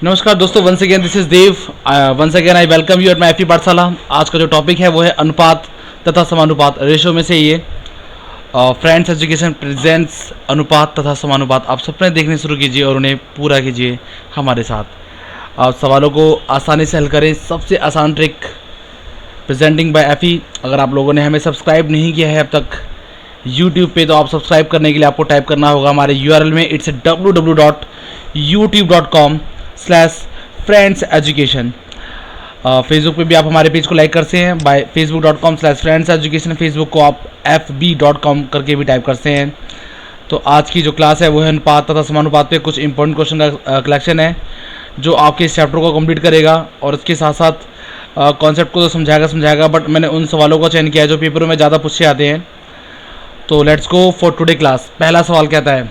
नमस्कार दोस्तों, once again this is Dev. Once again I welcome you at my एफी पाठशाला। आज का जो टॉपिक है वो है अनुपात तथा समानुपात। रेशो में से ये फ्रेंड्स एजुकेशन प्रेजेंट्स अनुपात तथा समानुपात। आप सबने देखने शुरू कीजिए और उन्हें पूरा कीजिए हमारे साथ। आप सवालों को आसानी से हल करें। सबसे आसान ट्रिक प्रेजेंटिंग बाय एफी। अगर आप लोगों ने हमें सब्सक्राइब नहीं किया है अब तक यूट्यूब पे, तो आप सब्सक्राइब करने के लिए आपको टाइप करना होगा हमारे यूआरएल में। It's www.youtube.com/friends education। फेसबुक पे भी आप हमारे पेज को लाइक करते हैं बाय facebook.com/friends education। फेसबुक को आप fb.com करके भी टाइप करते हैं। तो आज की जो क्लास है वो है अनुपात तथा समानुपात पे कुछ इंपॉर्टेंट क्वेश्चन का कलेक्शन है जो आपके इस चैप्टर को कंप्लीट करेगा और इसके साथ साथ कॉन्सेप्ट को तो समझाएगा। बट मैंने उन सवालों को चयन किया है जो पेपरों में ज़्यादा पूछे आते हैं। तो let's go for today class. पहला सवाल कहता है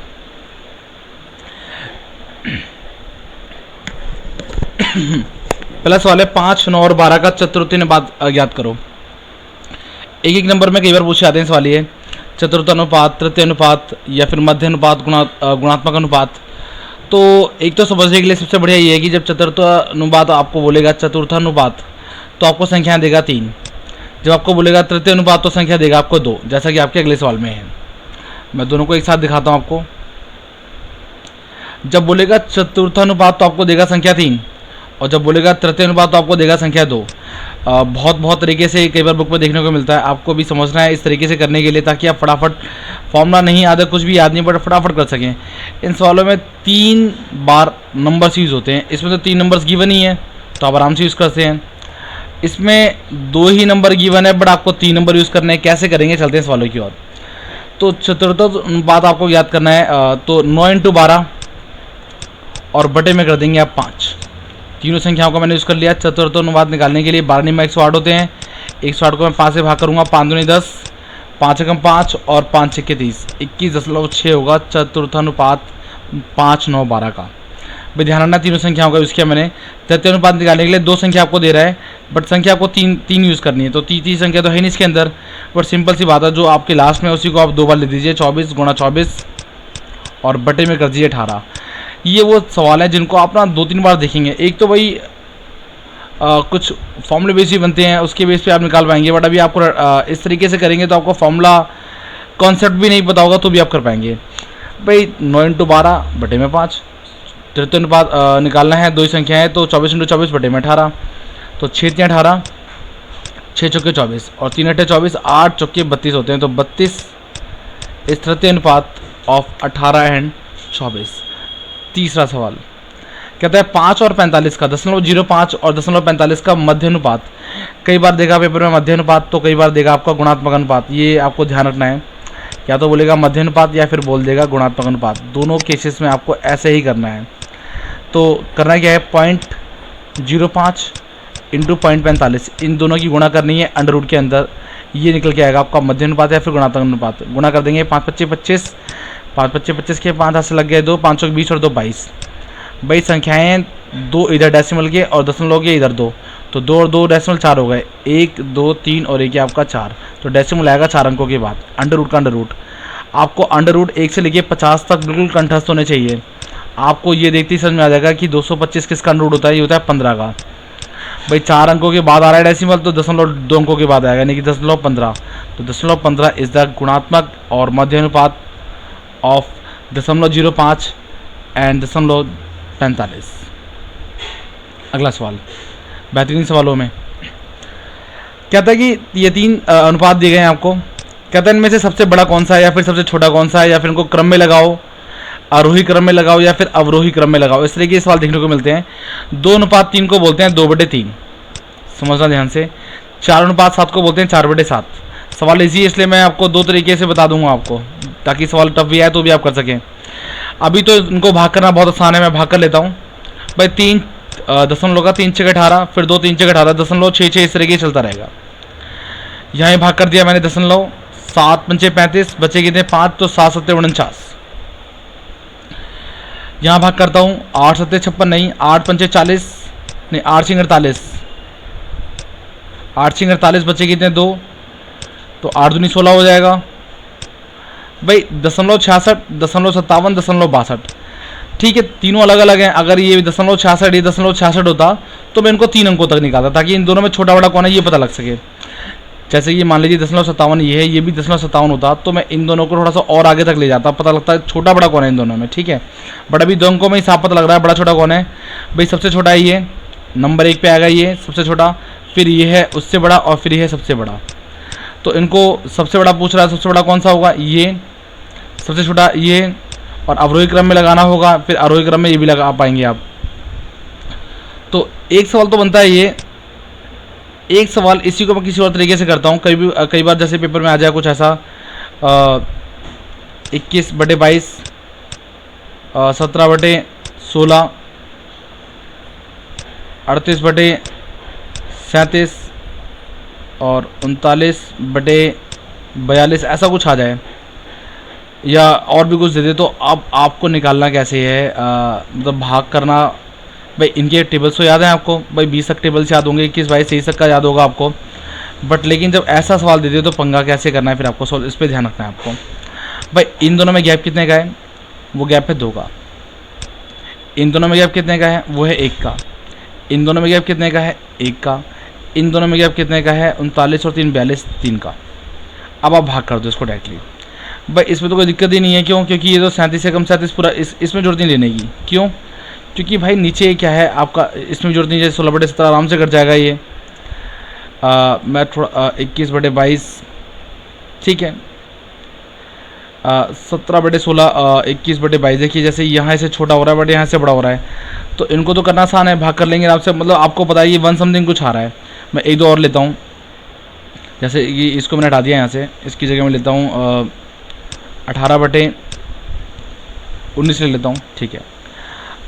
पहला सवाल है 5, 9 और 12 का चतुर्थी अनुपात ज्ञात करो। एक एक नंबर में कई बार पूछे आते हैं सवाल ये। चतुर्थ अनुपात, तृतीय अनुपात या फिर मध्य अनुपात, गुणात्मक अनुपात। तो एक तो समझने के लिए सबसे बढ़िया ये है कि जब चतुर्थ अनुपात आपको बोलेगा चतुर्थ अनुपात तो आपको संख्या देगा 3। जब आपको बोलेगा तृतीय अनुपात तो संख्या देगा आपको 2, जैसा कि आपके अगले सवाल में है। मैं दोनों को एक साथ दिखाता हूँ आपको। जब बोलेगा चतुर्थ अनुपात तो आपको देगा संख्या 3 और जब बोलेगा तृतीय अनुपात तो आपको देगा संख्या 2। बहुत तरीके से कई बार बुक में देखने को मिलता है। आपको भी समझना है इस तरीके से करने के लिए ताकि आप फटाफट फॉर्मूला नहीं आधा कुछ भी याद नहीं पड़े फटाफट कर सकें। इन सवालों में 3 बार नंबर्स यूज़ होते हैं। इसमें तो 3 नंबर्स गिवन ही है तो आप आराम से यूज़ करते हैं। इसमें 2 ही नंबर गिवन है बट आपको 3 नंबर यूज़ करने हैं। कैसे करेंगे चलते हैं सवालों की ओर। तो चतुर्थ अनुपात आपको याद करना है। तो 9 × 12 और बटे में कर देंगे आप 5। तीनों संख्याओं को मैंने यूज़ कर लिया। चतुर्थ अनुपात निकालने के लिए 12 में 108 होते हैं। 108 को मैं 5 से भाग करूँगा। 5 दूनी 10, 5 एकम 5 और 5 छक्के 30, 21.6 होगा चतुर्थ अनुपात 5, 9, 12 का। भाई ध्यान रखना तीनों संख्याओं का यूज़ किया मैंने। तृतीय अनुपात निकालने के लिए 2 संख्या आपको दे रहा है बट संख्या आपको तीन यूज़ करनी है। तो तीसरी संख्या तो है नहीं इसके अंदर बट सिंपल सी बात है जो आपके लास्ट में उसी को आप 2 बार ले दीजिए। 24 × 24 और बटे में कर दीजिए 18। ये वो सवाल है जिनको आप ना 2-3 बार देखेंगे। एक तो भाई कुछ फॉर्मूले बेस भी बनते हैं उसके बेस पे आप निकाल पाएंगे बट अभी आपको इस तरीके से करेंगे तो आपको फॉर्मूला कॉन्सेप्ट भी नहीं पता होगा तो भी आप कर पाएंगे। भाई 9 × 12 बटे में 5। तृतीय अनुपात निकालना है। 2 ही संख्या है तो 24 × 24 बटे में 18। तो 6 × 18, 6 चौके 24 और 3 × 24, 8 चौके 32 होते हैं। तो 32 इस तृतीय अनुपात ऑफ 18 एंड 24। तीसरा सवाल कहता है 5 और 45 का 0.05 और 0.45 का मध्य अनुपात। कई बार देगा पेपर में मध्य अनुपात तो कई बार देगा आपका गुणात्मक अनुपात। ये आपको ध्यान रखना है। या तो बोलेगा मध्य अनुपात या फिर बोल देगा गुणात्मक अनुपात। दोनों केसेस में आपको ऐसे ही करना है। तो करना क्या है 0.05 × 0.45 इन दोनों की गुणा करनी है अंडर रूट के अंदर। ये निकल के आएगा आपका मध्य अनुपात या फिर गुणात्मक अनुपात। गुणा कर देंगे 5 × 25 5 × 25 के 5 हाथ से लग गए 2, 5 × 20 और 2 22। 22 संख्याएँ 2 इधर डेसिमल के और दशमलव के इधर 2। तो 2 और 2 डेसिमल 4 हो गए। 1, 2, 3 और 1 आपका 4। तो डेसिमल आएगा 4 अंकों के बाद। अंडर रूट का अंडर रूट आपको अंडर रूट 1 से लेके 50 तक बिल्कुल कंठस्थ होने चाहिए। आपको ये देखते ही समझ में आ जाएगा कि 225 किसका अंडर रूट होता है। ये होता है 15 का। भाई 4 अंकों के बाद आ रहा है डेसिमल तो 0.2 अंकों के बाद आएगा यानी कि 0.15। तो 0.15 इज द गुणात्मक और मध्य अनुपात ऑफ 0.05 एंड 0.45। अगला सवाल बेहतरीन सवालों में कहता है कि ये 3 अनुपात दिए गए हैं आपको। कहता है इनमें से सबसे बड़ा कौन सा है या फिर सबसे छोटा कौन सा है या फिर इनको क्रम में लगाओ, आरोही क्रम में लगाओ या फिर अवरोही क्रम में लगाओ। इस तरह के सवाल देखने को मिलते हैं। 2:3 को बोलते हैं 2/3। समझना ध्यान से। 4:7 को बोलते हैं 4/7। सवाल इजी है इसलिए मैं आपको 2 तरीके से बता दूंगा आपको ताकि सवाल टफ भी आए तो भी आप कर सकें। अभी तो इनको भाग करना बहुत आसान है। मैं भाग कर लेता हूँ। भाई 3 दशमलव का 3 × 6 = 18 फिर 2 3 × 6 = 18 0.66 इस तरीके चलता रहेगा। यहाँ भाग कर दिया मैंने 7 × 5 = 35 बचे कितने 5 तो 7 × 7 = 49। यहाँ भाग करता हूँ 8 × 7 = 56 नहीं 8 × 5 = 40 नहीं 8 × 6 = 48 8 × 6 = 48 बचे कितने 2 तो 8 दूनी 16 हो जाएगा। भाई 0.66 0.57 0.62 ठीक है, तीनों अलग अलग हैं। अगर ये 0.66 ये 0.66 होता तो मैं इनको 3 अंकों तक निकालता, ताकि इन दोनों में छोटा बड़ा कौन है ये पता लग सके। जैसे ये मान लीजिए 0.57 ये है, ये भी 0.57 होता तो मैं इन दोनों को थोड़ा सा और आगे तक ले जाता, पता लगता है छोटा बड़ा कौन है इन दोनों में। ठीक है, बट अभी 2 अंकों में ही साफ पता लग रहा है बड़ा छोटा कौन है। भाई सबसे छोटा है ये, नंबर 1 पे आएगा ये सबसे छोटा, फिर ये है उससे बड़ा, और फिर ये है सबसे बड़ा। तो इनको सबसे बड़ा पूछ रहा है, सबसे बड़ा कौन सा होगा ये, सबसे छोटा ये, और अवरोही क्रम में लगाना होगा, फिर आरोही क्रम में ये भी लगा पाएंगे आप। तो एक सवाल तो बनता है ये, एक सवाल इसी को मैं किसी और तरीके से करता हूँ। कई बार जैसे पेपर में आ जाए कुछ ऐसा 21/22, 17/16, 38/37 और 39/42 ऐसा कुछ आ जाए, या और भी कुछ दे दे, तो अब आपको निकालना कैसे है, मतलब भाग करना। भाई इनके टेबल्स तो याद हैं आपको, भाई 20 तक टेबल्स याद होंगे, 21, 22, 23 तक का याद होगा आपको, बट लेकिन जब ऐसा सवाल दे दे तो पंगा कैसे करना है फिर आपको सॉल्व, इस पर ध्यान रखना है आपको। भाई इन दोनों में गैप कितने का है, वो गैप है 2 का। इन दोनों में गैप कितने का है, वो है 1 का। इन दोनों में गैप कितने का है, 1 का। इन दोनों में गैप कितने का है, 39 और 3 42, 3 का। अब आप भाग कर दो इसको डायरेक्टली। भाई इसमें तो कोई दिक्कत ही नहीं है, क्यों, क्योंकि ये तो 37 से कम 37 पूरा, इसमें जरूरत नहीं लेने की। क्यों, क्योंकि भाई नीचे क्या है आपका, इसमें जरूरत नहीं है, 16/17 आराम से कट जाएगा ये। मैं थोड़ा 21/22, ठीक है, 17/16, 21/22। देखिए जैसे यहाँ से छोटा हो रहा है बट यहाँ से बड़ा हो रहा है, तो इनको तो करना आसान है, भाग कर लेंगे आपसे। मतलब आपको पता है ये 1 समथिंग कुछ आ रहा है। मैं 1-2 और लेता हूँ, जैसे ये इसको मैंने हटा दिया यहाँ से, इसकी जगह मैं लेता हूँ 18/19 ले लेता हूँ। ठीक है,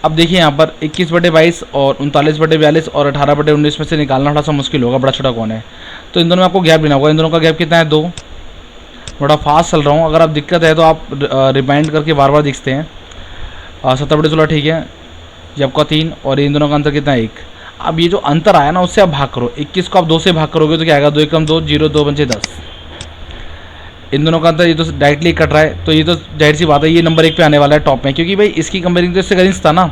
अब देखिए यहाँ पर 21/22 और 39/42 और 18/19 में से निकालना थोड़ा सा मुश्किल होगा बड़ा छोटा कौन है। तो इन दोनों में आपको गैप लेना होगा। इन दोनों का गैप कितना है, 2। थोड़ा फास्ट चल रहा हूँ, अगर आप दिक्कत है तो आप रिमाइंड करके बार बार देखते हैं। 17/16 ठीक है, ये आपका 3, और इन दोनों का अंतर कितना है, 1। अब ये जो अंतर आया ना उससे आप भाग करो, 21 को आप 2 से भाग करोगे तो क्या आएगा, 2 एकम 2, 0, 2 पंचे 10। इन दोनों का अंतर ये तो डायरेक्टली कट रहा है, तो ये तो जाहिर सी बात है ये नंबर 1 पे आने वाला है टॉप में, क्योंकि भाई इसकी कंपेयरिंग तो इससे करेंस था ना।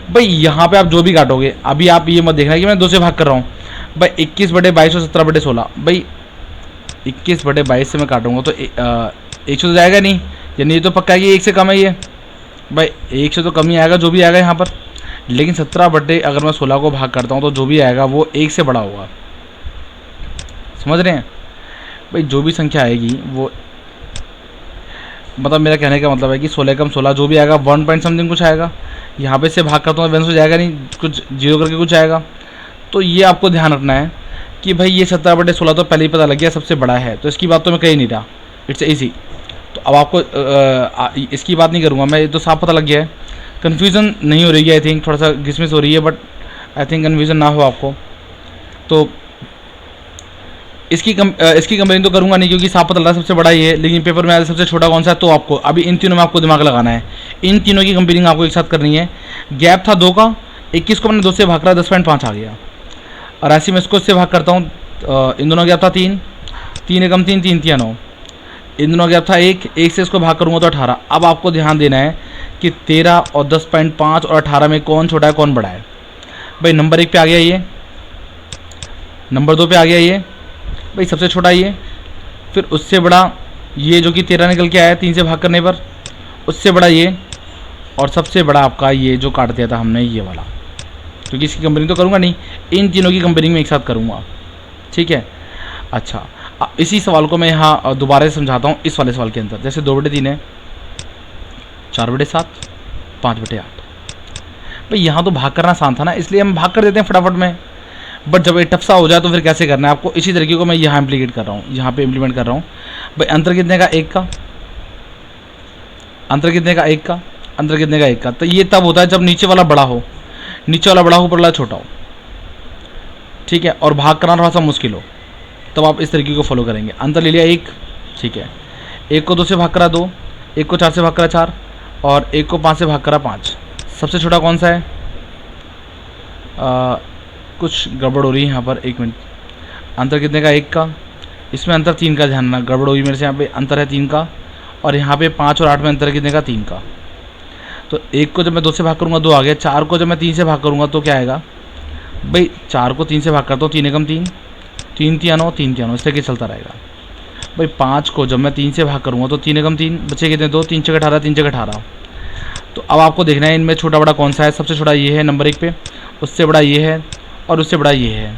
भाई यहाँ पे आप जो भी काटोगे, अभी आप ये मत देखना कि मैं 2 से भाग कर रहा हूँ। भाई 21/22 और 17/16, भाई 21/22 से मैं काटूंगा तो 1 से तो जाएगा नहीं, यानी ये तो पक्का है कि 1 से कम है ये। भाई 1 से तो कम ही आएगा जो भी आएगा यहाँ पर, लेकिन 17 अगर मैं 16 को भाग करता हूँ तो जो भी आएगा वो 1 से बड़ा होगा। समझ रहे हैं भाई, जो भी संख्या आएगी वो, मतलब मेरा कहने का मतलब है कि 16 कम 16 जो भी आएगा 1 पॉइंट समथिंग कुछ आएगा। यहाँ पे से भाग करता हूँ 1 से जाएगा नहीं, कुछ 0 करके कुछ आएगा। तो ये आपको ध्यान रखना है कि भाई ये 17/16 तो पहले ही पता लग गया सबसे बड़ा है, तो इसकी बात तो मैं कही नहीं रहा, इट्स ईजी। तो अब आपको इसकी बात नहीं करूँगा मैं, ये तो साफ पता लग गया है। कन्फ्यूज़न नहीं हो रही है, आई थिंक थोड़ा सा घिसमिस हो रही है, बट आई थिंक कन्फ्यूज़न ना हो आपको। तो इसकी कंपेयरिंग तो करूँगा नहीं, क्योंकि साफ पता लग रहा है सबसे बड़ा ही है, लेकिन पेपर में सबसे छोटा कौन सा है, तो आपको अभी इन तीनों में आपको दिमाग लगाना है। इन तीनों की कंपेयरिंग आपको एक साथ करनी है। गैप था 2 का, 21 को मैंने 2 से भाग रहा, 10.5 आ गया, और ऐसे में इसको इससे भाग करता हूँ। इन दोनों गैप था 3, 3 एकम 3, 3 3 9। इन दोनों गैप था 1, 1 से इसको भाग करूँगा तो 18। अब आपको ध्यान देना है कि 13 और 10.5 और 18 में कौन छोटा है कौन बड़ा है। भाई नंबर 1 पे आ गया ये, नंबर 2 पे आ गया ये, भाई सबसे छोटा ये, फिर उससे बड़ा ये जो कि 13 निकल के आया 3 से भाग करने पर, उससे बड़ा ये, और सबसे बड़ा आपका ये जो काट दिया था हमने ये वाला। क्योंकि इसकी कंपेयरिंग तो करूँगा नहीं, इन तीनों की कंपेयरिंग में एक साथ करूँगा। ठीक है, अच्छा इसी सवाल को मैं यहाँ दोबारा से समझाता हूँ। इस वाले सवाल के अंदर जैसे 2/3 है, 4/7, 5/8। भाई यहाँ तो भाग करना आसान था ना, इसलिए हम भाग कर देते हैं फटाफट में। बट जब ये टफ सा हो जाए तो फिर कैसे करना है आपको, इसी तरीके को मैं यहाँ इम्प्लीकेट कर रहा हूँ, यहाँ पे इम्प्लीमेंट कर रहा हूँ। भाई अंतर कितने का, 1 का। अंतर कितने का, 1 का। अंतर कितने का, 1 का। तो ये तब होता है जब नीचे वाला बड़ा हो, नीचे वाला बड़ा हो ऊपर वाला छोटा हो। ठीक है, और भाग करना थोड़ा सा मुश्किल हो, तब आप इस तरीके को फॉलो करेंगे। अंतर ले लिया 1, ठीक है, 1 को 2 से भाग करा 2, 1 को 4 से भाग करा 4, और 1 को 5 से भाग करा 5। सबसे छोटा कौन सा है, कुछ गड़बड़ हो रही है यहाँ पर, 1 मिनट। अंतर कितने का, 1 का। इसमें अंतर 3 का, ध्यान रखना, गड़बड़ हुई मेरे से। यहाँ पे अंतर है 3 का, और यहाँ पे 5 और 8 में अंतर कितने का, 3 का। तो 1 को जब मैं 2 से भाग करूँगा 2 आ गया, 4 को जब मैं 3 से भाग करूँगा तो क्या आएगा भाई, 4 को 3 से भाग करता हूँ, 3 एकम 3, 3 तिया 9, 3 तिया 9, इस तरीके चलता रहेगा भाई। 5 को जब मैं 3 से भाग करूँगा तो 3 एकम 3, बचे कितने 2, 3 छः 18, 3 छः 18। तो अब आपको देखना है इनमें छोटा बड़ा कौन सा है। सबसे छोटा ये है नंबर 1 पे, उससे बड़ा ये है और उससे बड़ा ये है।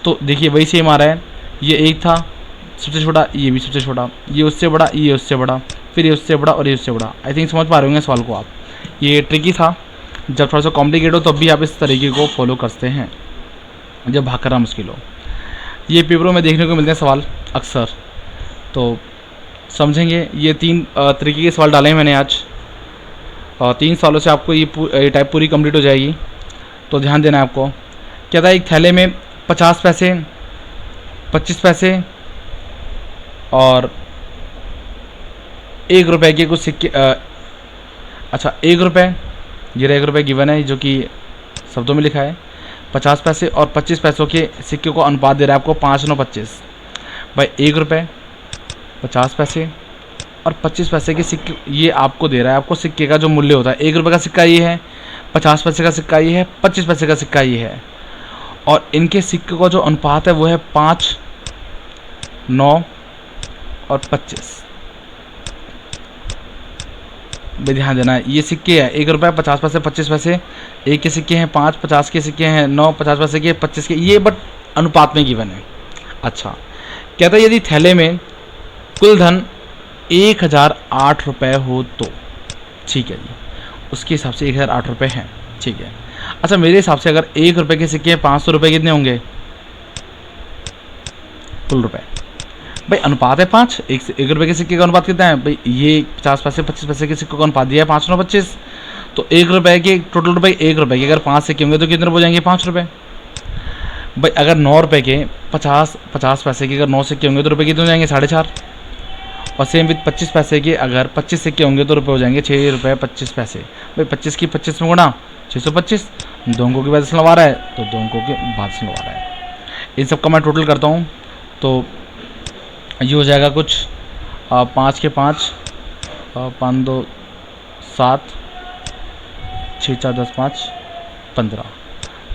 तो देखिए वही सेम आ रहा है, ये 1 था सबसे छोटा, ये भी सबसे छोटा, ये उससे बड़ा, ये उससे बड़ा, फिर ये उससे बड़ा और ये उससे बड़ा। आई थिंक समझ पा रहे होंगे सवाल को आप। ये ट्रिकी था, जब थोड़ा सा कॉम्प्लिकेट हो तब भी आप इस तरीके को फॉलो करते हैं जब भाग करना मुश्किल हो। ये पेपरों में देखने को मिलते हैं सवाल अक्सर, तो समझेंगे। ये 3 तरीके के सवाल डाले हैं मैंने आज, और 3 सालों से आपको ये टाइप पूरी कंप्लीट हो जाएगी। तो ध्यान देना है आपको। क्या था, एक थैले में 50 पैसे, 25 पैसे और 1 रुपये के कुछ सिक्के। अच्छा 1 रुपये, ये 1 रुपये गिवन है जो कि शब्दों में लिखा है। 50 पैसे और 25 पैसों के सिक्के को अनुपात दे रहा है आपको 5 9 25 भाई। 1 रुपये, 50 पैसे और 25 पैसे के सिक्के, ये आपको दे रहा है। आपको सिक्के का जो मूल्य होता है, 1 रुपये का सिक्का ये है, 50 पैसे का सिक्का ये है, 25 पैसे का सिक्का ये है, और इनके सिक्के का जो अनुपात है वो है 5 9 और 25। ध्यान देना है, ये सिक्के हैं 1 रुपये, 50 पैसे, 25 पैसे, 1 के सिक्के हैं 5, 50 के सिक्के हैं 9, 50 पैसे के 25 के, ये बट अनुपात में गिवन है। अच्छा कहता है यदि थैले में कुल धन 1008 रुपये हो तो, ठीक है जी, उसके हिसाब से 1008 रुपये हैं, ठीक है। अच्छा मेरे हिसाब से अगर 1 रुपये के सिक्के 500 रुपये कितने होंगे कुल रुपये भाई। अनुपात है 5, 1 रुपये के सिक्के का अनुपात कितना है भाई, ये 50 पैसे 25 पैसे के सिक्कों का अनुपात दिया है 5 9 25। तो 1 रुपये के टोटल रुपये 1 रुपये के अगर 5 सिक्के होंगे तो कितने रुपये हो जाएंगे 5 रुपये भाई। अगर 9 रुपये के 50 पैसे के अगर 9 सिक्के होंगे तो रुपये कितने हो जाएंगे 4.5। और सेम विद 25 पैसे के अगर 25 सिक्के होंगे तो रुपये हो जाएंगे 6 रुपये 25 पैसे भाई। 25 की 25 में गुणा 625, 2 अंकों के बाद दशमलव आ रहा है तो 2 अंकों के बाद दशमलव आ रहा है। इन सब का मैं टोटल करता हूँ तो ये हो जाएगा कुछ 5 के 5, 5 2 7, 6 4 10 5 15,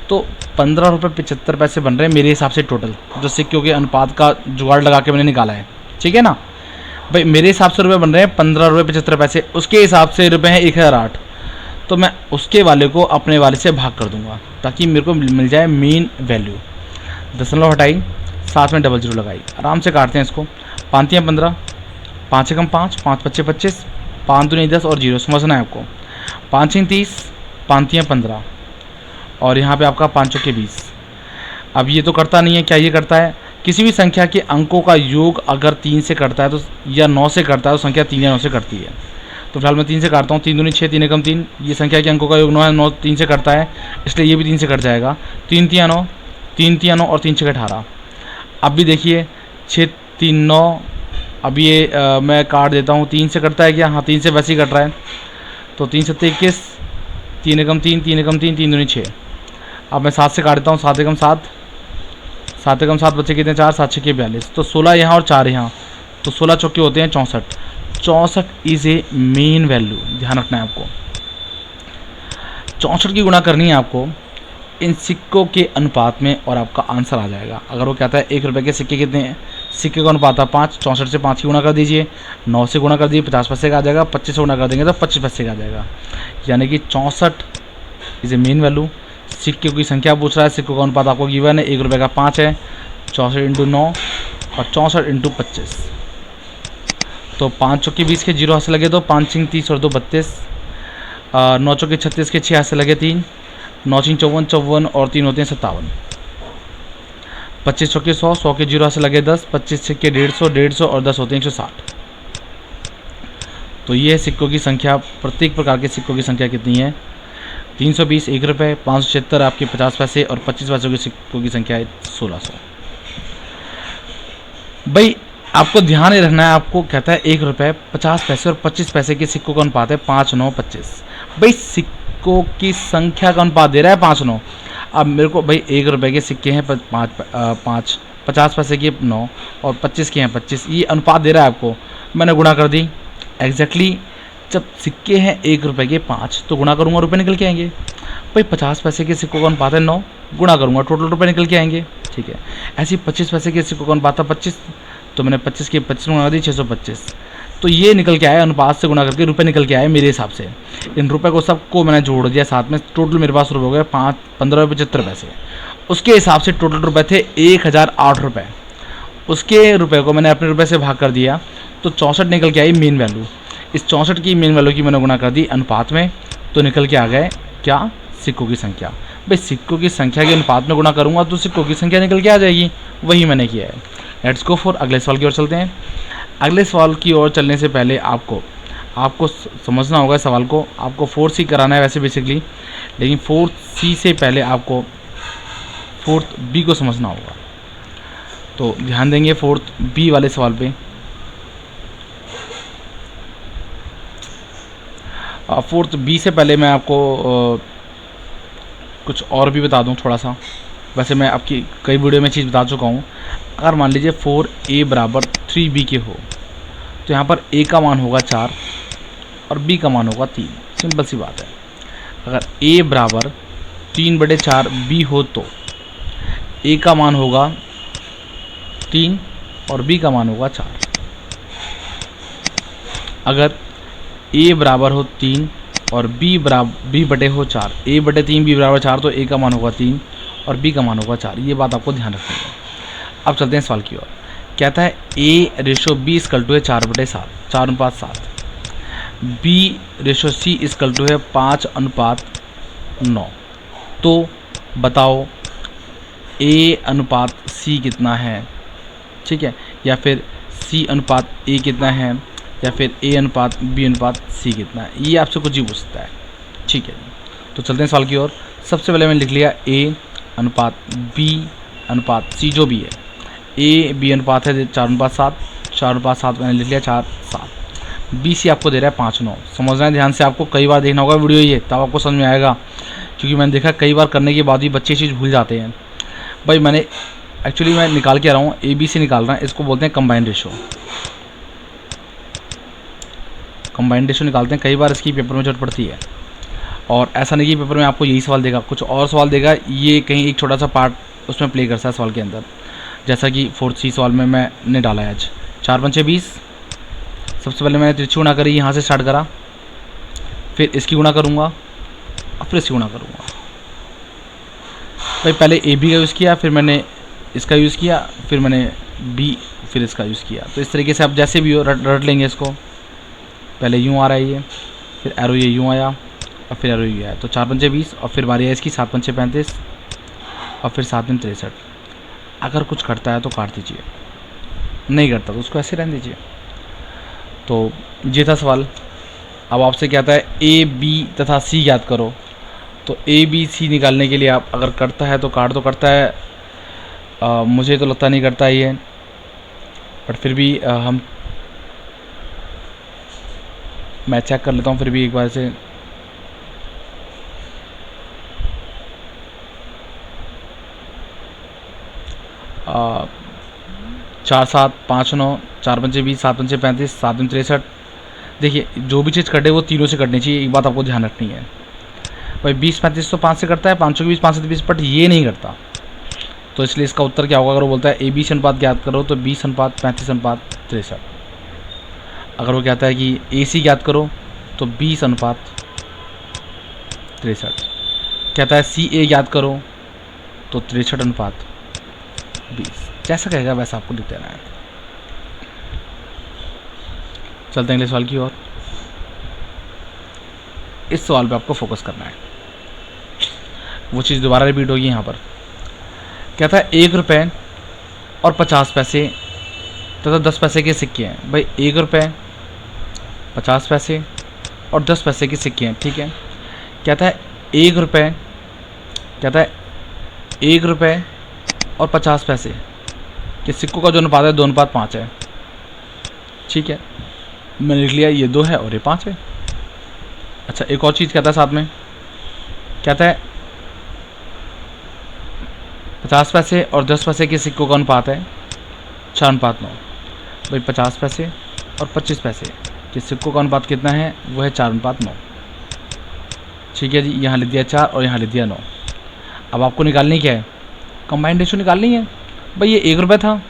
तो 15 रुपये 75 पैसे बन रहे हैं मेरे हिसाब से टोटल, जो सिक्कों के अनुपात का जुगाड़ लगा के मैंने निकाला है, ठीक है ना भाई। मेरे हिसाब से रुपये बन रहे हैं 15 रुपये 75 पैसे, उसके हिसाब से रुपये हैं 1008। तो मैं उसके वाले को अपने वाले से भाग कर दूंगा ताकि मेरे को मिल जाए मेन वैल्यू। दशमलव हटाई, साथ में डबल जीरो लगाई, आराम से काटते हैं इसको। 5 तियां 15, 5 एकम 5, 5 पच्चे 25, 5 दूनी 10 और जीरो समझना है आपको। 5 छीं 30, 5 तियां 15 और यहाँ पे आपका 5 चौके 20। अब ये तो करता नहीं है, क्या ये करता है, किसी भी संख्या के अंकों का योग अगर 3 से करता है तो या 9 से करता है तो संख्या 3 या 9 से करती है। तो फिलहाल मैं 3 से काटता हूँ, 3 दूनी 6, 3 एकम 3, ये संख्या के अंकों का योग 9 है, 9 3 से करता है इसलिए ये भी 3 से कट जाएगा। 3 तियां 9, 3 तियां 9 और 3 छः 18। अब भी देखिए 6 3 9, अब ये मैं काट देता हूँ, 3 से कटता है क्या, हाँ 3 से वैसे ही कट रहा है। तो 3 7 21, 3 एकम 3, 3 एकम 3, 3 दूनी 6। अब मैं 7 से काट देता हूँ, 7 एकम 7, 7 एकम 7 बच्चे कितने 4, 7 6 42, तो 16 यहाँ और 4 यहाँ, तो 16 चौके होते हैं 64। 64 इज़ ए मेन वैल्यू, ध्यान रखना है आपको। 64 की गुणा करनी है आपको इन सिक्कों के अनुपात में और आपका आंसर आ जाएगा। अगर वो कहता है 1 रुपये के सिक्के कितने हैं, सिक्के का अनुपात है 5, 64 से 5 की गुणा कर दीजिए, 9 से गुणा कर दीजिए 50 पैसे का आ जाएगा, 25 से गुणा कर देंगे तो 25 पैसे का आ जाएगा। यानी कि 64 इज़ ए मेन वैल्यू। सिक्कों की संख्या पूछ रहा है, सिक्कों का अनुपात आपको गिवन है, 1 रुपये का 5 है, 64 × 9 और 64 × 25, तो 5 चौके 20 के 0 हाथ से लगे तो 5 छिंग 30 और 2 32, 9 चौके 36 के 6 हाथ से लगे 3, 9 छिंग 54 54 और 3 होते हैं 57, 25 चौके 100, 100 के 0 हाथ से लगे 10, 25 छक्के 150, 150 और 10 होते हैं 160। तो ये सिक्कों की संख्या, प्रत्येक प्रकार के सिक्कों की संख्या कितनी है, 320 1 रुपये, 576 आपके 50 पैसे और 25 पैसों के सिक्कों की संख्या है 1600। भाई आपको ध्यान ही रखना है, आपको कहता है 1 रुपये 50 पैसे और 25 पैसे के सिक्कों का अनुपात है 5 9 25। भाई सिक्कों की संख्या का अनुपात दे रहा है 5 9। अब मेरे को भाई 1 रुपये के सिक्के हैं 5, 50 पैसे के 9 और 25 के हैं 25, ये अनुपात दे रहा है आपको। मैंने गुणा कर दी, एग्जैक्टली जब सिक्के हैं 1 रुपये के 5 तो गुणा करूँगा, रुपये निकल के आएंगे। भाई 50 पैसे के सिक्कों का अनुपात है 9, गुणा करूँगा, टोटल रुपये निकल के आएंगे। ठीक है, ऐसे ही 25 पैसे के सिक्कों का अनुपात था 25, तो मैंने 25 के 25 गुणा दी 625, तो ये निकल के आया, अनुपात से गुणा करके रुपये निकल के आए मेरे हिसाब से। इन रुपये को सबको मैंने जोड़ दिया साथ में, टोटल मेरे पास रुपये हो गए 15.75 पैसे। उसके हिसाब से टोटल रुपये थे 1008 रुपये। उसके रुपये को मैंने अपने रुपये से भाग कर दिया तो 64 निकल के आई मेन वैल्यू। इस 64 की मेन वैल्यू की मैंने गुणा कर दी अनुपात में, तो निकल के आ गए क्या, सिक्कों की संख्या। भाई सिक्कों की संख्या के अनुपात में गुणा करूँगा तो सिक्कों की संख्या निकल के आ जाएगी, वही मैंने किया है। लेट्स गो फॉर अगले सवाल की ओर चलते हैं। अगले सवाल की ओर चलने से पहले आपको समझना होगा सवाल को। आपको 4C कराना है वैसे बेसिकली, लेकिन 4C से पहले आपको 4th B को समझना होगा। तो ध्यान देंगे 4th B वाले सवाल पे। 4th B से पहले मैं आपको कुछ और भी बता दूं थोड़ा सा। वैसे मैं आपकी कई वीडियो में चीज़ बता चुका हूं। अगर मान लीजिए 4A बराबर 3B के हो तो यहाँ पर A का मान होगा 4 और B का मान होगा 3। सिंपल सी बात है। अगर A बराबर 3/4 B हो तो A का मान होगा 3 और B का मान होगा 4। अगर A बराबर हो 3 और B बटे हो 4, A/3 B बराबर 4, तो A का मान होगा 3 और B का मान होगा 4। ये बात आपको ध्यान रखनी है। अब चलते हैं सवाल की ओर। कहता है A/B इक्वल टू है 4/7, 4:7। B/C इक्वल टू है 5:9। तो बताओ A/C कितना है, ठीक है, या फिर C/A कितना है, या फिर A/B/C कितना है। ये आपसे कुछ ही पूछता है, ठीक है। तो चलते हैं सवाल की ओर। सबसे पहले मैंने लिख लिया A/B/C जो भी है। A/B अनुपात है 4:7, 4:7 मैंने लिख लिया 4:7। BC आपको दे रहा है 5:9। समझना है ध्यान से, आपको कई बार देखना होगा वीडियो ये, तब आपको समझ में आएगा, क्योंकि मैंने देखा कई बार करने के बाद भी बच्चे चीज़ भूल जाते हैं। भाई मैं निकाल के आ रहा हूँ, ABC निकाल रहा है, इसको बोलते हैं कंबाइंड रेशो। कंबाइंड रेशो निकालते हैं, कई बार इसकी पेपर में जरूरत पड़ती है। और ऐसा नहीं कि पेपर में आपको यही सवाल देगा, कुछ और सवाल देगा, ये कहीं एक छोटा सा पार्ट उसमें प्ले करता है सवाल के अंदर। जैसा कि 4C सवाल में मैंने डाला है आज 4×5 = 20। सबसे पहले मैंने त्रिछी गुणा करी, यहाँ से स्टार्ट करा, फिर इसकी गुणा करूँगा और फिर इसकी गुणा करूँगा। भाई पहले AB का यूज़ किया, फिर मैंने इसका यूज़ किया, फिर मैंने B, फिर इसका यूज़ किया। तो इस तरीके से आप जैसे भी हो रट लेंगे इसको। पहले यूँ आ रहा है ये, फिर एरो ये यूँ आया और फिर एरो ये आया, तो 4×5 = 20 और फिर बारी है इसकी 7×5 = 35 और फिर 7×3 = 63। अगर कुछ करता है तो काट दीजिए, नहीं करता तो उसको ऐसे रहने दीजिए। तो ये था सवाल। अब आपसे कहता है A, B तथा C याद करो। तो A, B, C निकालने के लिए आप अगर करता है तो काट दो, करता है मुझे तो लगता नहीं करता ही है, बट फिर भी मैं चेक कर लेता हूँ फिर भी एक बार से। आ, 4×7 = 5×9, 4×5 = 20, 7×5 = 35, 7×3 = 63। देखिए जो भी चीज़ कटे वो तीनों से कटनी चाहिए, एक बात आपको ध्यान रखनी है। भाई 20×35 तो 5 से करता है, 5 के 20, 5 से 20, बट ये नहीं करता। तो इसलिए इसका उत्तर क्या होगा? अगर वो बोलता है ABC अनुपात ज्ञात करो तो 20:35:63। अगर वो कहता है कि AC ज्ञात करो तो 20:63। कहता है CA ज्ञात करो तो 63:20। जैसा कहेगा वैसा आपको लिख देना है। चलते हैं अगले सवाल की ओर। इस सवाल पे आपको फोकस करना है, वो चीज़ दोबारा रिपीट होगी यहाँ पर। कहता है 1 रुपये और 50 पैसे तथा 10 पैसे के सिक्के हैं। भाई 1 रुपये, 50 पैसे और 10 पैसे के सिक्के हैं, ठीक है। कहता है 1 रुपये, कहता है 1 रुपये और 50 पैसे के सिक्कों का जो अनुपात है 2:5 है, ठीक है। मैंने लिख लिया ये 2 है और ये 5 है। अच्छा एक और चीज़ कहता है साथ में, कहता है 50 पैसे और 10 पैसे के सिक्कों का अनुपात है 4:9। भाई 50 पैसे और 25 पैसे कि सिक्कों का अनुपात कितना है, वो है 4:9। ठीक है जी, यहाँ लिख दिया 4 और यहाँ लिख दिया 9। अब आपको निकालनी क्या है, कंबाइंड रेशो निकालनी है। भाई ये 1 रुपये था,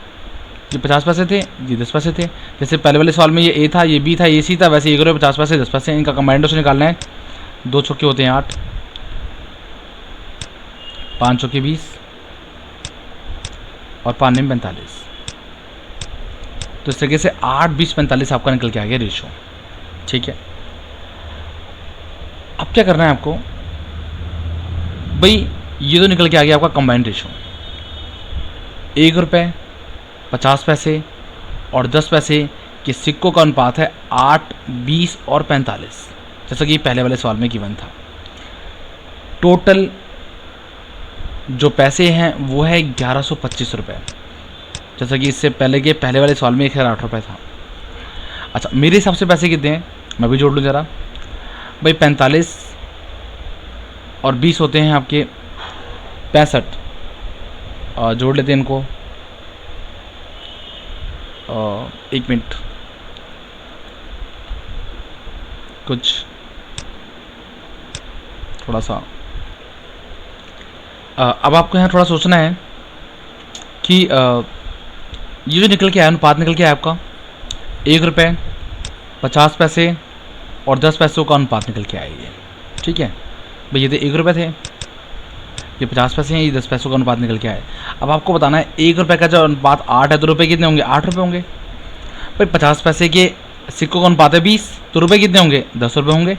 ये 50 पैसे थे, ये 10 पैसे थे। जैसे पहले वाले सवाल में ये ए था, ये बी था, ये सी था, वैसे 1 रुपये 50 पैसे 10 पैसे, इनका कंबाइंड रेशो निकालना है। 2 चौके होते हैं 8, 5 चौके 20 और 5 9 45। तो इस तरीके से 8 20 45 आपका निकल के आ गया रेशो। ठीक है, अब क्या करना है आपको, भाई ये तो निकल के आ गया आपका कंबाइंड रेशो। 1 रुपये 50 पैसे और 10 पैसे के सिक्कों का अनुपात है 8 20 और 45, जैसा कि पहले वाले सवाल में गिवन था। टोटल जो पैसे हैं वो है 1125 रुपये, जैसा कि इससे पहले के पहले वाले सवाल में 1008 रुपये था। अच्छा, मेरे हिसाब से पैसे कितने हैं, मैं भी जोड़ लूँ ज़रा। भाई 45 और 20 होते हैं आपके 65, और जोड़ लेते हैं इनको। 1 मिनट, कुछ थोड़ा सा अब आपको यहाँ थोड़ा सोचना है कि ये जो निकल के आया अनुपात निकल के आया आपका 1 रुपये 50 पैसे और 10 पैसों का अनुपात निकल के आया ये। ठीक है भाई, ये तो 1 रुपये थे, ये 50 पैसे हैं, ये 10 पैसों का अनुपात निकल के आए। अब आपको बताना है 1 रुपये का जो अनुपात 8 है तो रुपये कितने होंगे, 8 रुपये होंगे। भाई 50 पैसे के सिक्कों का अनुपात है 20, तो रुपये कितने होंगे, 10 रुपये होंगे।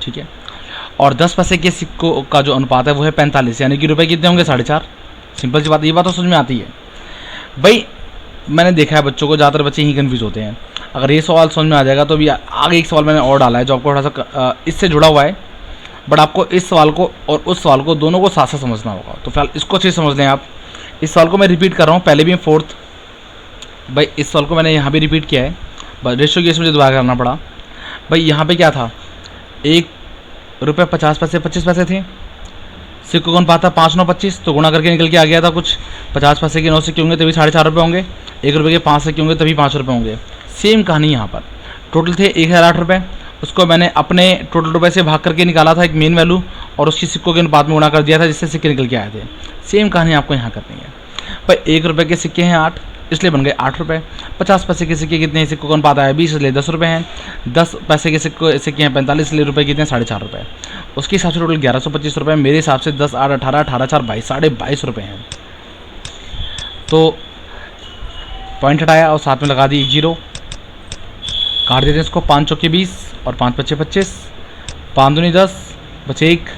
ठीक है, और 10 पैसे के सिक्कों का जो अनुपात है वो है 45, यानी कि रुपये कितने होंगे, 4.5। सिंपल सी बात, ये बात तो समझ में आती है। भाई मैंने देखा है बच्चों को, ज़्यादातर बच्चे ही कन्फ्यूज़ होते हैं। अगर ये सवाल समझ में आ जाएगा तो भी आगे एक सवाल मैंने और डाला है जो आपको थोड़ा सा इससे जुड़ा हुआ है, बट आपको इस सवाल को और उस सवाल को दोनों को साथ साथ समझना होगा। तो फिलहाल इसको अच्छे से समझ लें आप। इस सवाल को मैं रिपीट कर रहा हूँ, पहले भी 4th। भाई इस सवाल को मैंने यहाँ भी रिपीट किया है, बस रेशो केस मुझे दोबारा करना पड़ा। भाई यहाँ पे क्या था, 1 रुपये 50 पैसे 25 पैसे थे, सिक्कों का अनुपात था 5 9 25, तो गुणा करके निकल के आ गया था कुछ। 50 पैसे के 9 सिक्के होंगे तभी 4.5 रुपये होंगे, 1 रुपये के 5 सिक्के होंगे तभी 5 रुपये होंगे। सेम कहानी यहाँ पर, टोटल थे 1008 रुपये, उसको मैंने अपने टोटल रुपये से भाग करके निकाला था एक मेन वैल्यू, और उसकी सिक्कों के अनुपात में गुणा कर दिया था जिससे सिक्के निकल के आए थे। सेम कहानी आपको यहाँ करनी है। भाई 1 रुपये के सिक्के हैं 8, इसलिए बन गए 8 रुपये। 50 पैसे के सिक्के कितने हैं, सिक्कों का अनुपात आया 20, इसलिए 10 रुपये हैं। 10 पैसे के सिक्के हैं 45, इसलिए रुपये कितने हैं, 4.5 रुपये। उसके हिसाब से टोटल 1125 रुपये। मेरे हिसाब से 10 8 18 18 4 22 22.5 रुपये हैं। तो पॉइंट हटाया और साथ में लगा दी 0, काट देते हैं इसको। 5 चौके 20 और 5 पच्चे 25, 5 दूनी 10 बचे 1,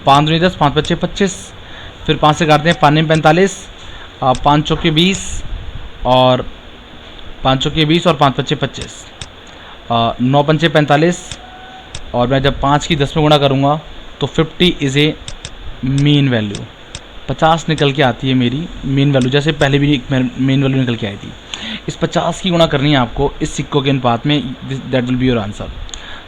5 दूनी 10 5 पच्चे 25, फिर 5 से काटते हैं 5 9 45, 5 चौके 20 और 5 चौके 20 और 5 पच्चे 25, 9 पंचे 45, और मैं जब 5 की 10 में गुणा करूँगा तो 50 इज़ ए मीन वैल्यू। 50 निकल के आती है मेरी मीन वैल्यू, जैसे पहले भी मेन वैल्यू निकल के आई थी। इस 50 की गुणा करनी है आपको इस सिक्कों के अनुपात में, that will be your answer.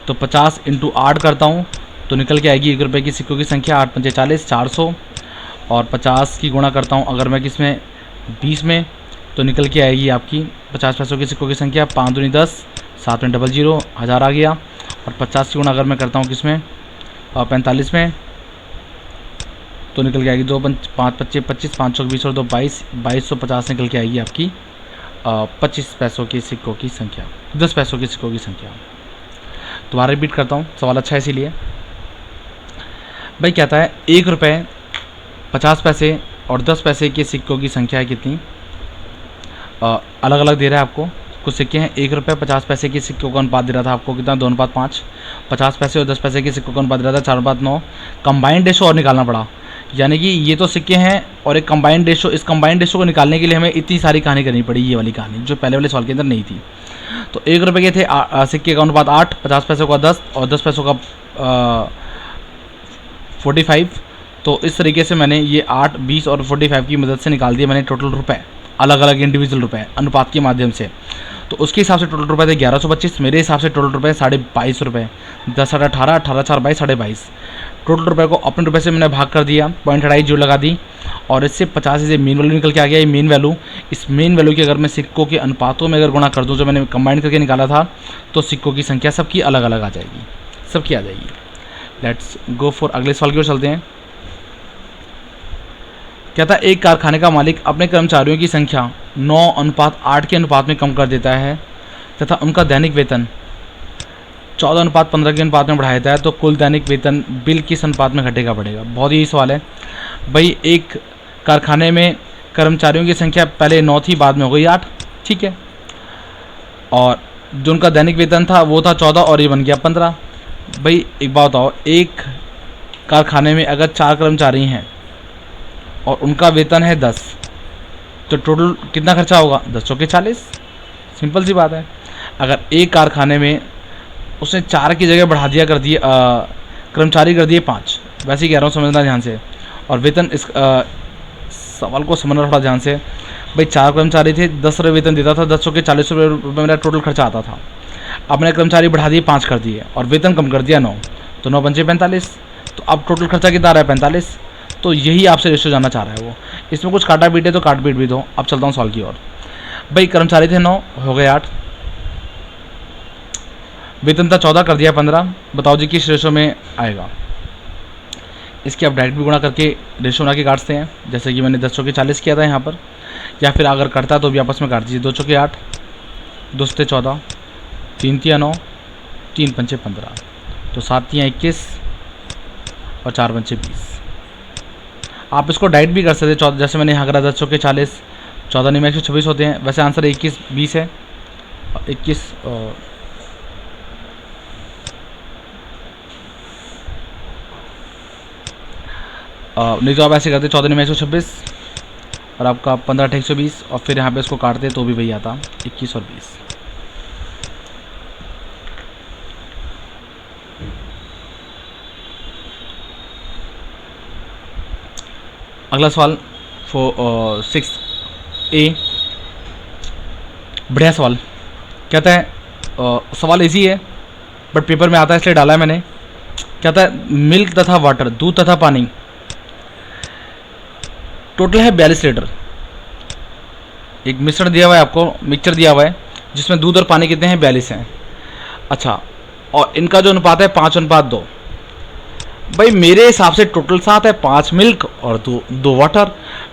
तो 50 × 8 करता हूँ तो निकल के आएगी 1 रुपये की सिक्कों की संख्या 8 पंचे 40 400, और 50 की गुणा करता हूँ अगर मैं किसमें 20 में, तो निकल के आएगी आपकी 50 पैसों की सिक्कों की संख्या 5 दूनी 10 7 में 00 1000 आ गया। और 50 की गुणा अगर मैं करता हूँ किसमें 45 में, तो निकल के आएगी 2 5 पच्चे 25 5 चौक 20 और 2 22 2250 निकल के आएगी आपकी 25 पैसों के सिक्कों की संख्या, 10 पैसों के सिक्कों की संख्या। दोबारा रिपीट करता हूँ, सवाल अच्छा है इसीलिए। भाई कहता है 1 रुपये 50 पैसे और 10 पैसे के सिक्कों की संख्या है कितनी, अलग अलग दे रहा है आपको। कुछ सिक्के हैं 1 रुपये 50 पैसे के सिक्कों का अनुपात दे रहा था आपको कितना 2:5, 50 पैसे और 10 पैसे के सिक्कों का अनुपात दे रहा था 4:9। कंबाइंड रेशो और निकालना पड़ा, यानी कि ये तो सिक्के हैं और एक कंबाइंड रेशो, इस कंबाइंड रेशो को निकालने के लिए हमें इतनी सारी कहानी करनी पड़ी, ये वाली कहानी जो पहले वाले सवाल के अंदर नहीं थी। तो 1 रुपये के थे सिक्के का अनुपात 8, 50 पैसों का 10 और 10 पैसों का 45। तो इस तरीके से मैंने ये 8 20 और 45 की मदद से निकाल दिया मैंने टोटल रुपए, अलग अलग इंडिविजुअल रुपए अनुपात के माध्यम से। तो उसके हिसाब से टोटल रुपए थे 1125, मेरे हिसाब से टोटल रुपए 22.5 रुपये, 10 8 18 18 4 22 22। टोटल रुपए को अपने रुपए से मैंने भाग कर दिया, पॉइंट हटाई 0 लगा दी, और इससे 50 से मेन वैल्यू निकल के आ गया। ये मेन वैल्यू इस मेन वैल्यू की अगर मैं सिक्कों के अनुपातों में अगर गुणा कर दूं, जो मैंने कंबाइन करके निकाला था, तो सिक्कों की संख्या सबकी अलग अलग आ जाएगी, सबकी आ जाएगी। लेट्स गो फॉर अगले सवाल की ओर चलते हैं। क्या था, एक कारखाने का मालिक अपने कर्मचारियों की संख्या 9:8 के अनुपात में कम कर देता है तथा उनका दैनिक वेतन 14:15 के अनुपात में बढ़ा देता है, तो कुल दैनिक वेतन बिल किस अनुपात में घटेगा बढ़ेगा। बहुत ही सवाल है भाई। एक कारखाने में कर्मचारियों की संख्या पहले 9 थी, बाद में हो गई 8, ठीक है, और जो उनका दैनिक वेतन था वो था 14 और ये बन गया 15। भाई एक बात बताओ, एक कारखाने में अगर 4 कर्मचारी हैं और उनका वेतन है 10, तो टोटल कितना खर्चा होगा, 10 चौके 40। सिंपल सी बात है। अगर एक कारखाने में उसने 4 की जगह बढ़ा दिया, कर दिए कर्मचारी कर दिए 5, वैसे ही कह रहा हूँ, समझना ध्यान से, और वेतन इस सवाल को समझना थोड़ा ध्यान से। भाई 4 कर्मचारी थे, 10 रुपये वेतन देता था, 10 चौके 40 रुपये मेरा टोटल खर्चा आता था। अब मैंने कर्मचारी बढ़ा दिए 5 कर दिए और वेतन कम कर दिया 9, तो 9 पंचे 45, तो अब टोटल खर्चा कितना आ रहा है 45। तो यही आपसे रेशियो जानना चाह रहा है वो। इसमें कुछ काटा पीटे तो काट पीट भी दो। अब चलता हूँ सवाल की ओर। भाई कर्मचारी थे 9, हो गए 8, वेतन था 14, कर दिया 15। बताओ जी किस रेशो में आएगा। इसकी आप डायरेक्ट भी गुणा करके रेशो बना के काटते हैं, जैसे कि मैंने 10 चौके 40 किया था यहाँ पर, या फिर अगर कटता तो भी आपस में काट दीजिए। 2 चौके 8, 2 सते 14, 3 तिया 9, 3 पंचे 15, तो 7 तिया 21 और 4 पंचे 20। आप इसको डायरेक्ट भी कर सकते हैं, 14 जैसे मैंने यहाँ करा 10 चौके 40, 14 नहीं में 126 होते हैं। वैसे आंसर 21 20 है, 21 नहीं तो आप ऐसे करते 14 में 126 और आपका 15 × 120 और फिर यहाँ पे इसको काटते तो भी वही आता 21 और 20। अगला सवाल 6A, बढ़िया सवाल। कहता है सवाल इजी है बट पेपर में आता है इसलिए डाला है मैंने। कहता है मिल्क तथा वाटर, दूध तथा पानी, टोटल है 42 लीटर। एक मिश्रण दिया हुआ है आपको, मिक्सचर दिया हुआ है जिसमें दूध और पानी कितने हैं, 42 हैं। अच्छा, और इनका जो अनुपात है 5:2। भाई मेरे हिसाब से टोटल 7 है, 5 मिल्क और 2 वाटर।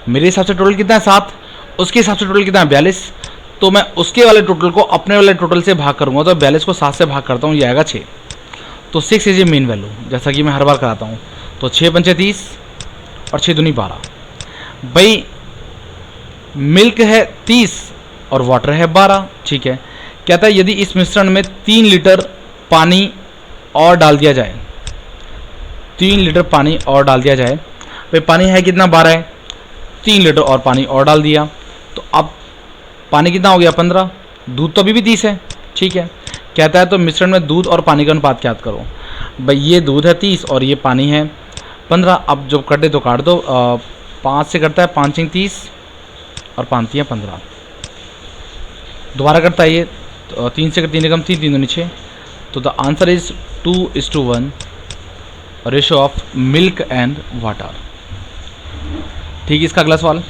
मेरे हिसाब से टोटल कितना है 7, उसके हिसाब से टोटल कितना है 42। तो मैं उसके वाले टोटल को अपने वाले टोटल से भाग करूँगा, तो 42 को 7 से भाग करता हूँ, ये आएगा 6। तो 6 इज ए मेन वैल्यू, जैसा कि मैं हर बार कराता हूँ। तो 6 पंचे 30 और 6 दूनी 12। भाई मिल्क है 30 और वाटर है 12, ठीक है। कहता है यदि इस मिश्रण में 3 लीटर पानी और डाल दिया जाए, 3 लीटर पानी और डाल दिया जाए। भाई पानी है कितना, 12 है, 3 लीटर और पानी और डाल दिया, तो अब पानी कितना हो गया 15, दूध तो अभी भी 30 है, ठीक है। कहता है तो मिश्रण में दूध और पानी का अनुपात ज्ञात करो। भाई ये दूध है 30 और ये पानी है 15। अब जब कटे तो काट दो, 5 से कटता है, 5 × 30 और 5 × 15। दोबारा करता है ये, 3 से 3 कम 3 3 6। तो the answer is 2:1 ratio of milk and water. ठीक है, इसका अगला सवाल,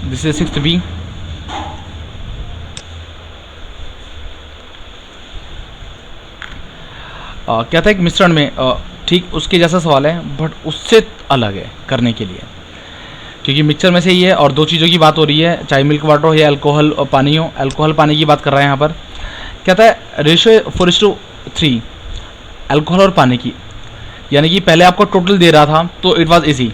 दिस इज 6B। क्या था, एक मिश्रण में ठीक उसके जैसा सवाल है बट उससे अलग है करने के लिए, क्योंकि मिक्सचर में से ही है और 2 चीज़ों की बात हो रही है, चाहे मिल्क वाटर हो या अल्कोहल और पानी हो। अल्कोहल पानी की बात कर रहा है यहाँ पर। कहता है रेशो 4:3 अल्कोहल और पानी की, यानी कि पहले आपको टोटल दे रहा था तो इट वाज इजी।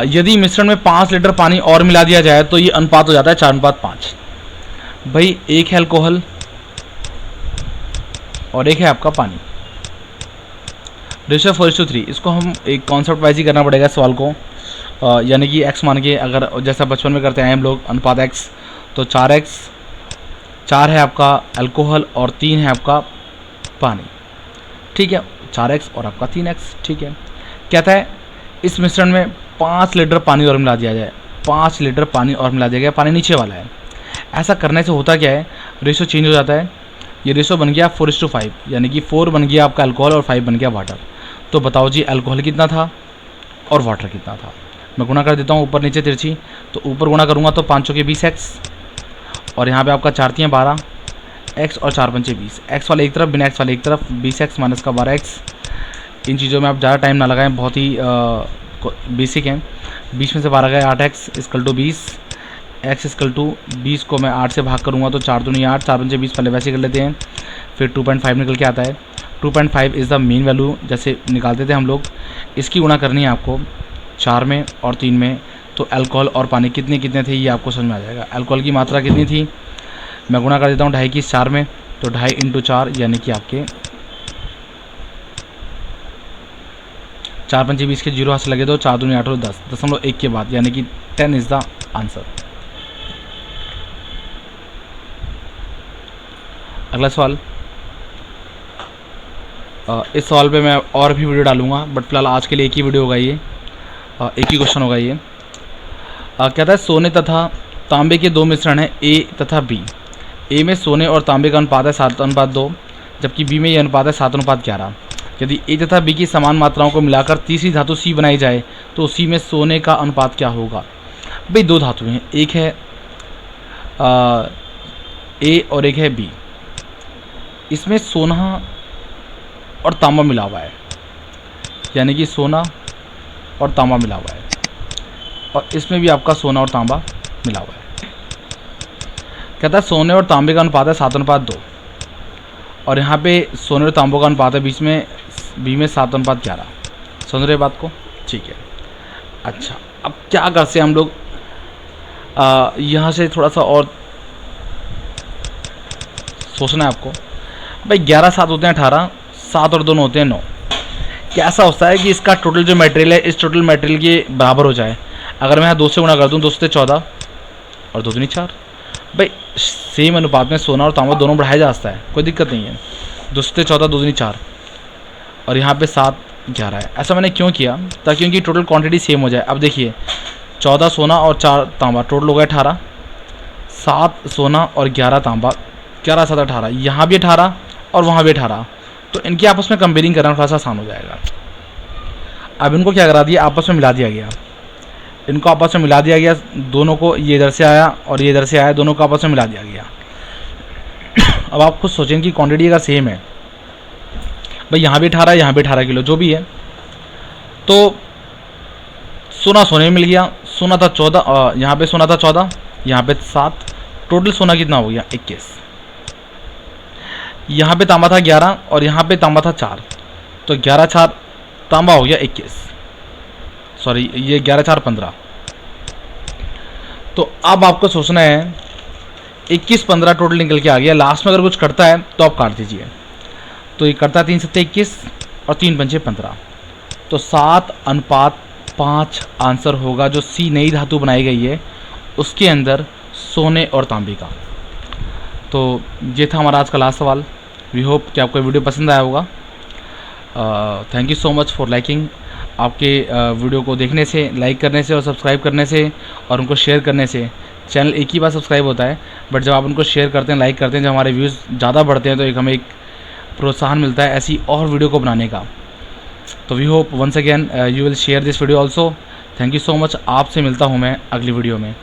यदि मिश्रण में 5 लीटर पानी और मिला दिया जाए तो ये अनुपात हो जाता है 4:5। भाई एक है अल्कोहल और एक है आपका पानी, रेशो 4:3। इसको हम एक कॉन्सेप्ट वाइज ही करना पड़ेगा सवाल को, यानी कि x मान के, अगर जैसा बचपन में करते हैं हम लोग अनुपात x, तो 4x, 4 है आपका अल्कोहल और 3 है आपका पानी, ठीक है। 4x और आपका 3x, ठीक है। कहता है इस मिश्रण में 5 लीटर पानी और मिला दिया जाए, 5 लीटर पानी और मिला दिया गया, पानी नीचे वाला है। ऐसा करने से होता क्या है, रेशो चेंज हो जाता है। ये रेशो बन गया 4:5, यानी कि 4 बन गया आपका अल्कोहल और 5 बन गया वाटर। तो बताओ जी अल्कोहल कितना था और वाटर कितना था। मैं गुणा कर देता हूँ ऊपर नीचे तिरछी, तो ऊपर गुणा करूँगा तो 5 चौके 20x, और यहाँ पे आपका 4 3 12 x और 4 5 20, x वाले एक तरफ बिना x वाले एक तरफ, 20x माइनस का 12x। इन चीज़ों में आप ज़्यादा टाइम ना लगाएं, बहुत ही बेसिक हैं। 20 में से 12 गए 8x equal to 20, x equal to 20 को मैं 8 से भाग करूँगा तो 4 दूनी 8, 4 5 20 पहले वैसे कर लेते हैं, फिर 2.5 निकल के आता है। 2.5 इज़ द मेन वैल्यू जैसे निकालते थे हम लोग। इसकी गुणा करनी है आपको 4 में और 3 में, तो अल्कोहल और पानी कितने कितने थे ये आपको समझ में आ जाएगा। अल्कोहल की मात्रा कितनी थी, मैं गुणा कर देता हूँ 2.5 की 4 में, तो 2.5 इंटू 4 यानी कि आपके 4 5 20 के 0 हाथ से लगे तो 4 दूनी 8 और 10.1 के बाद, यानी कि 10 इज़ द आंसर। अगला सवाल, इस सवाल पे मैं और भी वीडियो डालूंगा, बट फिलहाल आज के लिए एक ही वीडियो होगा ये, एक ही क्वेश्चन होगा ये। कहता है सोने तथा तांबे के दो मिश्रण हैं A तथा B। A में सोने और तांबे का अनुपात है 7:2, जबकि B में यह अनुपात है 7:11। यदि A तथा B की समान मात्राओं को मिलाकर तीसरी धातु C बनाई जाए तो उसी में सोने का अनुपात क्या होगा। भाई दो धातुएं हैं, एक है A और एक है B। इसमें सोना और तांबा मिला हुआ है, यानी कि सोना और तांबा मिला हुआ है, और इसमें भी आपका सोना और तांबा मिला हुआ है। कहता है सोने और तांबे का अनुपात है 7:2, और यहाँ पे सोने और तांबे का अनुपात है बीच में बी में 7:11। सुन रहे बात को, ठीक है। अच्छा, अब क्या करते हैं हम लोग, यहाँ से थोड़ा सा और सोचना है आपको। भाई 11 7 होते हैं 18, 7 और 2 होते हैं 9। कैसा होता है कि इसका टोटल जो मटेरियल है इस टोटल मटेरियल के बराबर हो जाए। अगर मैं यहाँ 2 से गुणा कर दूँ, 2 से 14 और 2 दूनी 4। भाई सेम अनुपात में सोना और तांबा दोनों बढ़ाया जा सकता है, कोई दिक्कत नहीं है। 2 से 14 2 दूनी 4, और यहाँ पे 7 11 है। ऐसा मैंने क्यों किया, ताकि उनकी टोटल क्वांटिटी सेम हो जाए। अब देखिए 14 सोना और 4 तांबा, टोटल हो गया 18। 7 सोना और 11 तांबा, 11 7 18, यहाँ भी 18 और वहाँ भी 18, तो इनकी आपस में कंपेयरिंग करना थोड़ा सा आसान हो जाएगा। अब इनको क्या करा दिया, आपस में मिला दिया गया। इनको आपस में मिला दिया गया, दोनों को ये इधर से आया और ये इधर से आया, दोनों को आपस में मिला दिया गया। अब आप खुद सोचें कि क्वांटिटी अगर सेम है, भाई यहाँ भी 18 यहाँ भी 18 किलो जो भी है, तो सोना सोने में मिल गया। सोना था 14, यहाँ पे सोना था 14, यहाँ पे 7, टोटल सोना कितना हो गया 21। यहाँ पे तांबा था 11 और यहाँ पे तांबा था 4, तो 11 4 तांबा हो गया 21, सॉरी ये 11 4 15। तो अब आपको सोचना है 21 15 टोटल निकल के आ गया। लास्ट में अगर कुछ करता है तो आप काट दीजिए। तो ये करता है 3 7 21 और 3 5 15, तो 7:5 आंसर होगा जो सी नई धातु बनाई गई है उसके अंदर सोने और तांबे का। तो ये था हमारा आज का लास्ट सवाल। वी होप कि आपको वीडियो पसंद आया होगा। Thank you so much for liking. आपके वीडियो को देखने से, लाइक करने से और सब्सक्राइब करने से और उनको शेयर करने से, चैनल एक ही बार सब्सक्राइब होता है, बट जब आप उनको शेयर करते हैं, लाइक करते हैं, जब हमारे व्यूज़ ज़्यादा बढ़ते हैं तो एक हमें एक प्रोत्साहन मिलता है ऐसी और वीडियो को बनाने का। तो we hope once again you will share this video also. Thank you so much. आपसे मिलता हूँ मैं अगली वीडियो में।